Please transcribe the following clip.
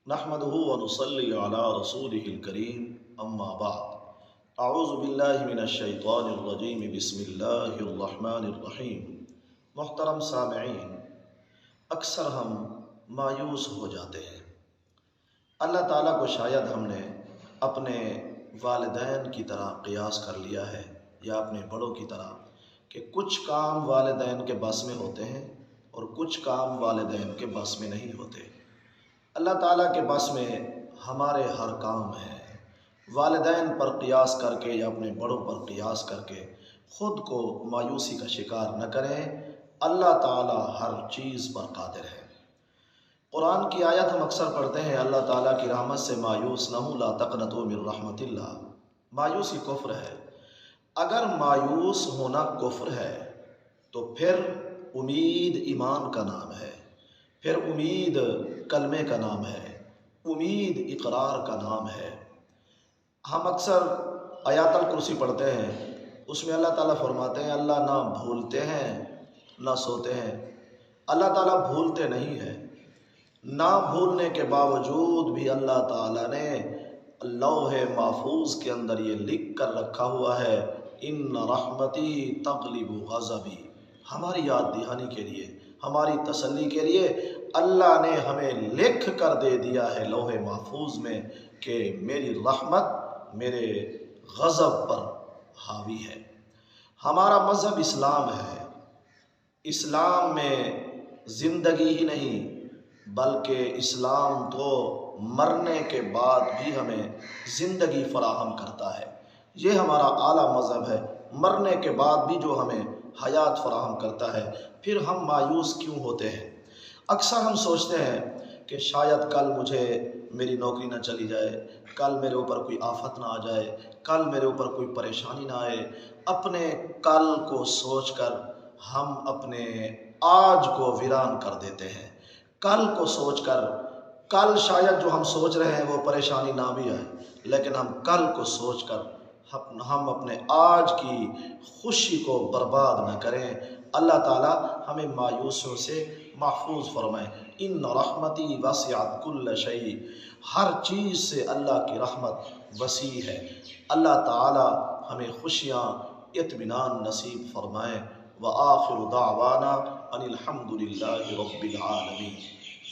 نحمده ونصلي على رسوله الكريم اما بعد اعوذ باللہ من الشیطان الرجیم بسم اللہ الرحمن الرحیم۔ محترم سامعین، اکثر ہم مایوس ہو جاتے ہیں۔ اللہ تعالیٰ کو شاید ہم نے اپنے والدین کی طرح قیاس کر لیا ہے یا اپنے بڑوں کی طرح کہ کچھ کام والدین کے بس میں ہوتے ہیں اور کچھ کام والدین کے بس میں نہیں ہوتے۔ اللہ تعالیٰ کے بس میں ہمارے ہر کام ہے۔ والدین پر قیاس کر کے یا اپنے بڑوں پر قیاس کر کے خود کو مایوسی کا شکار نہ کریں۔ اللہ تعالیٰ ہر چیز پر قادر ہے۔ قرآن کی آیت ہم اکثر پڑھتے ہیں، اللہ تعالیٰ کی رحمت سے مایوس نہ ہوں، لا تقنطوا من رحمت اللہ۔ مایوسی کفر ہے۔ اگر مایوس ہونا کفر ہے تو پھر امید ایمان کا نام ہے، پھر امید کلمے کا نام ہے، امید اقرار کا نام ہے۔ ہم اکثر آیات الکرسی پڑھتے ہیں، اس میں اللہ تعالیٰ فرماتے ہیں اللہ نہ بھولتے ہیں نہ سوتے ہیں۔ اللہ تعالیٰ بھولتے نہیں ہیں، نہ بھولنے کے باوجود بھی اللہ تعالیٰ نے لوح محفوظ کے اندر یہ لکھ کر رکھا ہوا ہے، ان رحمتی تغلب غضبی۔ ہماری یاد دہانی کے لیے، ہماری تسلی کے لیے اللہ نے ہمیں لکھ کر دے دیا ہے لوح محفوظ میں کہ میری رحمت میرے غضب پر حاوی ہے۔ ہمارا مذہب اسلام ہے۔ اسلام میں زندگی ہی نہیں بلکہ اسلام تو مرنے کے بعد بھی ہمیں زندگی فراہم کرتا ہے۔ یہ ہمارا اعلیٰ مذہب ہے، مرنے کے بعد بھی جو ہمیں حیات فراہم کرتا ہے۔ پھر ہم مایوس کیوں ہوتے ہیں؟ اکثر ہم سوچتے ہیں کہ شاید کل مجھے میری نوکری نہ چلی جائے، کل میرے اوپر کوئی آفت نہ آ جائے، کل میرے اوپر کوئی پریشانی نہ آئے۔ اپنے کل کو سوچ کر ہم اپنے آج کو ویران کر دیتے ہیں۔ کل کو سوچ کر، کل شاید جو ہم سوچ رہے ہیں وہ پریشانی نہ بھی آئے، لیکن ہم کل کو سوچ کر ہم اپنے آج کی خوشی کو برباد نہ کریں۔ اللہ تعالیٰ ہمیں مایوسیوں سے محفوظ فرمائے۔ ان رحمتی وسعت کل شیء، ہر چیز سے اللہ کی رحمت وسیع ہے۔ اللہ تعالیٰ ہمیں خوشیاں اطمینان نصیب فرمائے۔ وآخر دعوانا ان الحمد للہ رب العالمین۔